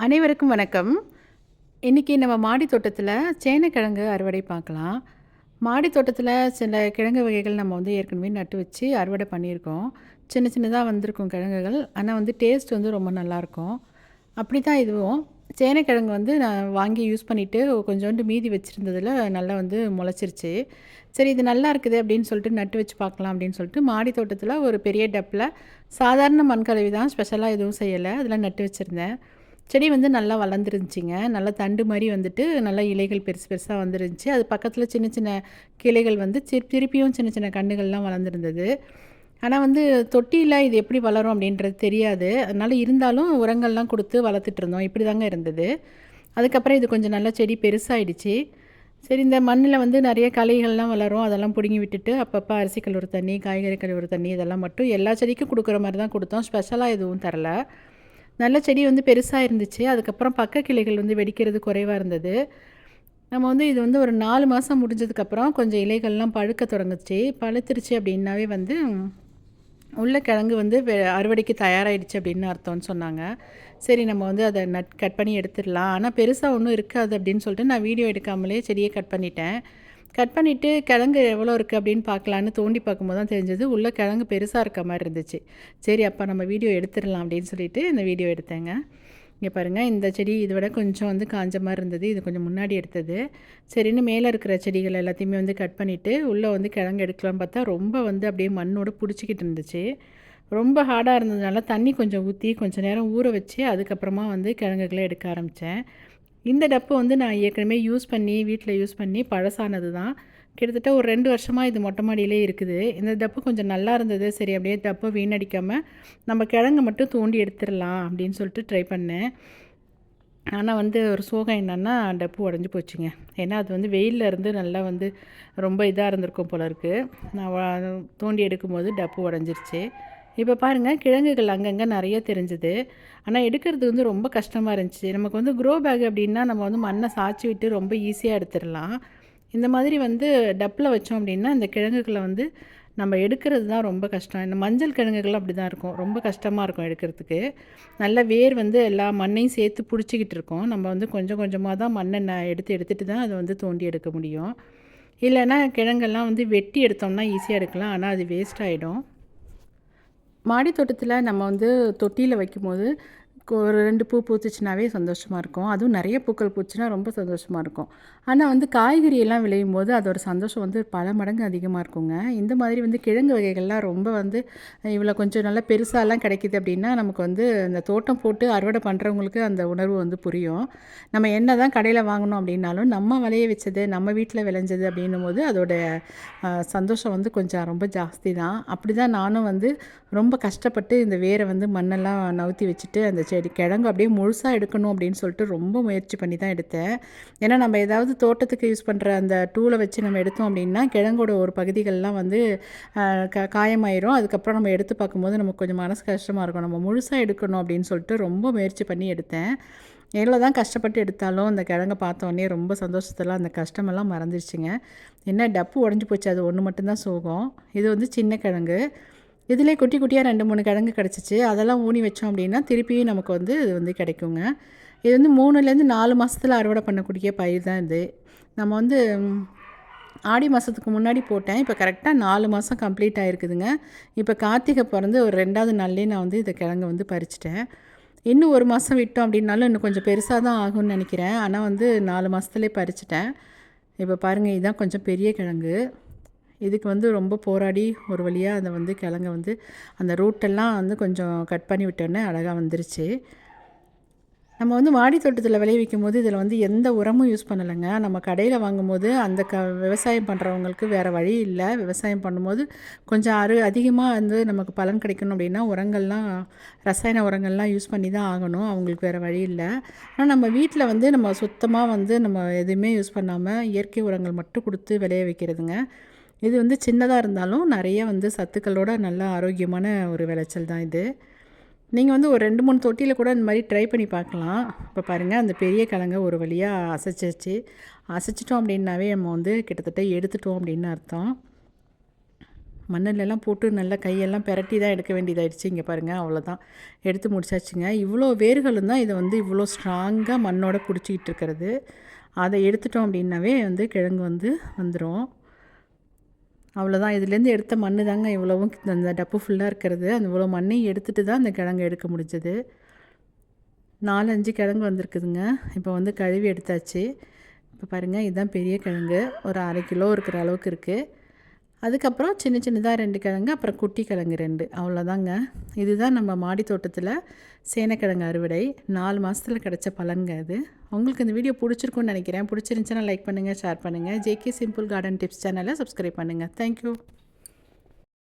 அனைவருக்கும் வணக்கம். இன்னைக்கு நம்ம மாடி தோட்டத்தில சேனைக்கிழங்கு அறுவடை பார்க்கலாம். மாடி தோட்டத்தில சில கிழங்கு வகைகள் நம்ம வந்து ஏற்கனவே நட்டு வச்சு அறுவடை பண்ணியிருக்கோம். சின்ன சின்னதா வந்திருக்கும் கிழங்குகள். ஆனா வந்து டேஸ்ட் வந்து ரொம்ப நல்லாயிருக்கும். அப்படி தான் இதுவும். சேனைக்கிழங்கு வந்து நான் வாங்கி யூஸ் பண்ணிட்டு கொஞ்சோண்டு மீதி வச்சிருந்ததில நல்லா வந்து முளைச்சிருச்சு. சரி இது நல்லா இருக்குது அப்படின்னு சொல்லிட்டு நட்டு வச்சு பார்க்கலாம் அப்படின்னு சொல்லிட்டு மாடி தோட்டத்தில ஒரு பெரிய டப்பில சாதாரண மண்கலவை தான், ஸ்பெஷலா எதுவும் செய்யல. அதில நட்டு வச்சிருந்தேன். செடி வந்து நல்லா வளர்ந்துருந்துச்சிங்க. நல்லா தண்டு மாரி வந்துட்டு, நல்லா இலைகள் பெருசு பெருசா வந்துருந்துச்சு. அது பக்கத்தில சின்ன சின்ன கிளைகள் வந்து திருப்பியும் சின்ன சின்ன கன்னுகள்லாம் வளர்ந்துருந்தது. ஆனா வந்து தொட்டியில இது எப்படி வளரும் அப்படின்றது தெரியாது. அதனால இருந்தாலும் உரங்கள்லாம் குடுத்து வளர்த்துட்ருந்தோம். இப்படி தாங்க இருந்தது. அதுக்கப்புறம் இது கொஞ்சம் நல்லா செடி பெருசாயிடுச்சு. சரி இந்த மண்ணுல வந்து நெறைய களைகள்லாம் வளரும். அதெல்லாம் புடுங்கி விட்டுட்டு, அப்பப்ப அரிசி கழுவுற தண்ணி, காய்கறி கழுவுற தண்ணி இதெல்லாம் மட்டும் எல்லா செடிக்கும் குடுக்குற மாரி தான் குடுத்தோம். ஸ்பெஷலா எதுவும் தரல. நல்ல செடி வந்து பெருசா இருந்துச்சு. அதுக்கப்புறம் பக்க கிளைகள் வந்து வெடிக்கிறது குறைவா இருந்தது. நம்ம வந்து இது வந்து ஒரு 4 மாசம் முடிஞ்சதுக்கப்புறம் கொஞ்சம் இலைகள்லாம் பழுக்க தொடங்குச்சு. பழுத்துருச்சு அப்படின்னாவே வந்து உள்ள கிழங்கு வந்து அறுவடைக்கு தயாராகிடுச்சு அப்படின்னு அர்த்தம்னு சொன்னாங்க. சரி நம்ம வந்து அத கட் பண்ணி எடுத்துடலாம். ஆனா பெருசா ஒண்ணும் இருக்காது அப்படின்னு சொல்லிட்டு நான் வீடியோ எடுக்காமலே செடிய கட் பண்ணிட்டேன். கட் பண்ணிவிட்டு கிழங்கு எவ்வளோ இருக்குது அப்படின்னு பார்க்கலான்னு தோண்டி பார்க்கும்போது தான் தெரிஞ்சது, உள்ள கிழங்கு பெருசா இருக்க மாரி இருந்துச்சு. சரி அப்போ நம்ம வீடியோ எடுத்துடலாம் அப்படின்னு சொல்லிட்டு இந்த வீடியோ எடுத்தேங்க. இங்கே பாருங்கள், இந்த செடி இதை விட கொஞ்சம் வந்து காஞ்ச மாதிரி இருந்தது. இது கொஞ்சம் முன்னாடி எடுத்தது. சரின்னு மேலே இருக்கிற செடிகள் எல்லாத்தையுமே வந்து கட் பண்ணிவிட்டு உள்ளே வந்து கிழங்கு எடுக்கலாம்னு பார்த்தா ரொம்ப வந்து அப்படியே மண்ணோட பிடிச்சிக்கிட்டு இருந்துச்சு. ரொம்ப ஹார்டாக இருந்ததுனால தண்ணி கொஞ்சம் ஊற்றி கொஞ்சம் நேரம் ஊற வச்சு அதுக்கப்புறமா வந்து கிழங்குகளை எடுக்க ஆரம்பித்தேன். இந்த டப்பு வந்து நான் ஏற்கனவே வீட்ல யூஸ் பண்ணி பழசானது தான். கிட்டத்தட்ட ஒரு 2 வருஷமா இது மொட்டை மாடியிலே இருக்குது. இந்த டப்பு கொஞ்சம் நல்லா இருந்தது. சரி அப்படியே டப்ப வீணடிக்காம, நம்ம கிழங்க மட்டும் தோண்டி எடுத்துடலாம் அப்படின்னு சொல்லிட்டு ட்ரை பண்ணேன். ஆனா வந்து ஒரு சோகம் என்னன்னா, டப்பு உடஞ்சு போச்சுங்க. ஏன்னா அது வந்து வெயில்ல இருந்து நல்லா வந்து ரொம்ப இதா இருந்திருக்கும் போல இருக்கு. நான் தோண்டி எடுக்கும்போது டப்பு உடஞ்சிருச்சு. இப்போ பாருங்க, கிழங்குகள் அங்கங்க நெறைய தெரிஞ்சது. ஆனா எடுக்கிறது வந்து ரொம்ப கஷ்டமா இருந்துச்சு. நமக்கு வந்து க்ரோ பேக் அப்படின்னா நம்ம வந்து மண்ணை சாய்ச்சி விட்டு ரொம்ப ஈஸியா எடுத்துடலாம். இந்த மாதிரி வந்து டப்பில் வச்சோம் அப்படின்னா, இந்த கிழங்குகள வந்து நம்ம எடுக்கிறது தான் ரொம்ப கஷ்டம். இந்த மஞ்சள் கிழங்குகள்லாம் அப்படி தான் இருக்கும். ரொம்ப கஷ்டமா இருக்கும் எடுக்கிறதுக்கு. நல்ல வேர் வந்து எல்லா மண்ணையும் சேர்த்து புடிச்சிக்கிட்டு இருக்கும். நம்ம வந்து கொஞ்சம் கொஞ்சமா தான் மண்ணை எடுத்துட்டு தான் அத வந்து தோண்டி எடுக்க முடியும். இல்லைன்னா கிழங்கெல்லாம் வந்து வெட்டி எடுத்தோம்னா ஈஸியா எடுக்கலாம். ஆனா அது வேஸ்ட் ஆயிடும். மாடி தோட்டத்தில நம்ம வந்து தொட்டியில வைக்கும்போது, ஒரு 2 பூ பூத்துச்சுனாவே சந்தோஷமா இருக்கும். அதுவும் நெறைய பூக்கள் பூச்சுன்னா ரொம்ப சந்தோஷமா இருக்கும். ஆனா வந்து காய்கறி எல்லாம் விளையும்போது அதோட சந்தோஷம் வந்து பல மடங்கு அதிகமா இருக்குங்க. இந்த மாதிரி வந்து கிழங்கு வகைகள்லாம் ரொம்ப வந்து இவ்வளோ கொஞ்சம் நல்லா பெருசாலாம் கிடைக்குது அப்படின்னா, நமக்கு வந்து இந்த தோட்டம் போட்டு அறுவடை பண்ணுறவங்களுக்கு அந்த உணர்வு வந்து புரியும். நம்ம என்னதான் கடையில வாங்கணும் அப்படின்னாலும், நம்ம விளைய வச்சது, நம்ம வீட்ல விளைஞ்சது அப்படின்னும்போது அதோட சந்தோஷம் வந்து கொஞ்சம் ரொம்ப ஜாஸ்தி தான். அப்படிதான் நானும் வந்து ரொம்ப கஷ்டப்பட்டு இந்த வேரை வந்து மண்ணெல்லாம் நவுத்தி வச்சுட்டு அந்த செடி கிழங்கு அப்படியே முழுசா எடுக்கணும் அப்படின்னு சொல்லிட்டு ரொம்ப முயற்சி பண்ணி தான் எடுத்தேன். ஏன்னா நம்ம ஏதாவது தோட்டத்துக்கு யூஸ் பண்ணுற அந்த டூலை வச்சு நம்ம எடுத்தோம் அப்படின்னா கிழங்கோட ஒரு பகுதிகள்லாம் வந்து காயமாயிரும். அதுக்கப்புறம் நம்ம எடுத்து பார்க்கும்போது நமக்கு கொஞ்சம் மனசு கஷ்டமாக இருக்கும். நம்ம முழுசாக எடுக்கணும் அப்படின்னு சொல்லிட்டு ரொம்ப முயற்சி பண்ணி எடுத்தேன். எவ்வளோ தான் கஷ்டப்பட்டு எடுத்தாலும் அந்த கிழங்க பார்த்தோன்னே ரொம்ப சந்தோஷத்தெல்லாம் அந்த கஷ்டமெல்லாம் மறந்துருச்சுங்க. என்ன டப்பு உடஞ்சி போச்சு, அது ஒன்று மட்டும்தான் சோகம். இது வந்து சின்ன கிழங்கு. இதிலே குட்டி குட்டியா 2, 3 கிழங்கு கிடச்சிச்சு. அதெல்லாம் ஊனி வச்சோம் அப்படின்னா, திருப்பியும் நமக்கு வந்து இது வந்து கிடைக்குங்க. இது வந்து 3லேருந்து 4 மாசத்துல அறுவடை பண்ணக்கூடிய பயிர் தான் இது. நம்ம வந்து ஆடி மாதத்துக்கு முன்னாடி போட்டேன். இப்போ கரெக்ட்டா 4 மாதம் கம்ப்ளீட் ஆயிருக்குதுங்க. இப்போ கார்த்திகை பிறந்து ஒரு 2வது நாள்லேயே நான் வந்து இந்த கிழங்க வந்து பறிச்சுட்டேன். இன்னும் 1 மாதம் விட்டோம் அப்படின்னாலும் இன்னும் கொஞ்சம் பெருசா தான் ஆகும்னு நெனைக்கிறேன். ஆனா வந்து 4 மாசத்துலயே பறிச்சுட்டேன். இப்போ பாருங்க, இதுதான் கொஞ்சம் பெரிய கிழங்கு. இதுக்கு வந்து ரொம்ப போராடி ஒரு வழியா அத வந்து கிழங்க வந்து அந்த ரூட்டெல்லாம் வந்து கொஞ்சம் கட் பண்ணி விட்டோன்னே அழகா வந்துருச்சு. நம்ம வந்து மாடி தோட்டத்தில் விளைவிக்கும்போது இதில் வந்து எந்த உரமும் யூஸ் பண்ணலைங்க. நம்ம கடையில் வாங்கும்போது அந்த விவசாயம் பண்ணுறவங்களுக்கு வேறு வழி இல்ல. விவசாயம் பண்ணும்போது கொஞ்சம் அதிகமாக வந்து நமக்கு பலன் கிடைக்கணும் அப்படின்னா உரங்கள்லாம், ரசாயன உரங்கள்லாம் யூஸ் பண்ணி தான் ஆகணும். அவங்களுக்கு வேறு வழி இல்ல. ஆனா நம்ம வீட்டில் வந்து நம்ம சுத்தமா வந்து நம்ம எதுவுமே யூஸ் பண்ணாம இயற்கை உரங்கள் மட்டும் குடுத்து விளைய வைக்கிறதுங்க. இது வந்து சின்னதா இருந்தாலும் நெறைய வந்து சத்துக்களோட நல்ல ஆரோக்கியமான ஒரு விளைச்சல் தான் இது. நீங்க வந்து ஒரு 2, 3 தொட்டியில கூட இந்த மாரி ட்ரை பண்ணி பார்க்கலாம். இப்போ பாருங்க, அந்த பெரிய கிழங்க ஒரு வழியா அசைச்சாச்சு. அசைச்சிட்டோம் அப்படின்னாவே நம்ம வந்து கிட்டத்தட்ட எடுத்துட்டோம் அப்படின்னு அர்த்தம். மண்ணுலலாம் போட்டு நல்லா கையெல்லாம் பெரட்டி தான் எடுக்க வேண்டியதாயிடுச்சு. இங்கே பாருங்கள், அவ்வளோதான் எடுத்து முடிச்சாச்சுங்க. இவ்வளோ வேர்களும் தான் இதை வந்து இவ்வளோ ஸ்ட்ராங்காக மண்ணோட பிடிச்சிக்கிட்டு இருக்கிறது. அதை எடுத்துட்டோம் அப்படின்னாவே வந்து கிழங்கு வந்து வந்துடும். அவ்வளோதான், இதுலேருந்து எடுத்த மண் தாங்க இவ்வளவும், அந்த டப்பு ஃபுல்லாக இருக்கிறது. அந்த இவ்வளோ மண்ணையும் எடுத்துகிட்டு தான் அந்த கிழங்கு எடுக்க முடிஞ்சது. 4, 5 கிழங்கு வந்திருக்குதுங்க. இப்போ வந்து கழுவி எடுத்தாச்சு. இப்போ பாருங்கள், இதுதான் பெரிய கிழங்கு, ஒரு 1/2 கிலோ இருக்கிற அளவுக்கு இருக்குது. அதுக்கப்புறம் சின்ன சின்னதாக 2 கிழங்கு, அப்புறம் குட்டி கிழங்கு 2, அவ்வளோதாங்க. இதுதான் நம்ம மாடி தோட்டத்தில் சேனைக்கிழங்கு அறுவடை 4 மாதத்தில் கிடச்ச பலன்ங்க அது. உங்களுக்கு இந்த வீடியோ பிடிச்சிருக்குன்னு நினைக்கிறேன். பிடிச்சிருந்துச்சுன்னா லைக் பண்ணுங்கள், ஷேர் பண்ணுங்கள். ஜேகே சிம்பிள் கார்டன் டிப்ஸ் சேனலை சப்ஸ்கிரைப் பண்ணுங்கள். தேங்க்யூ.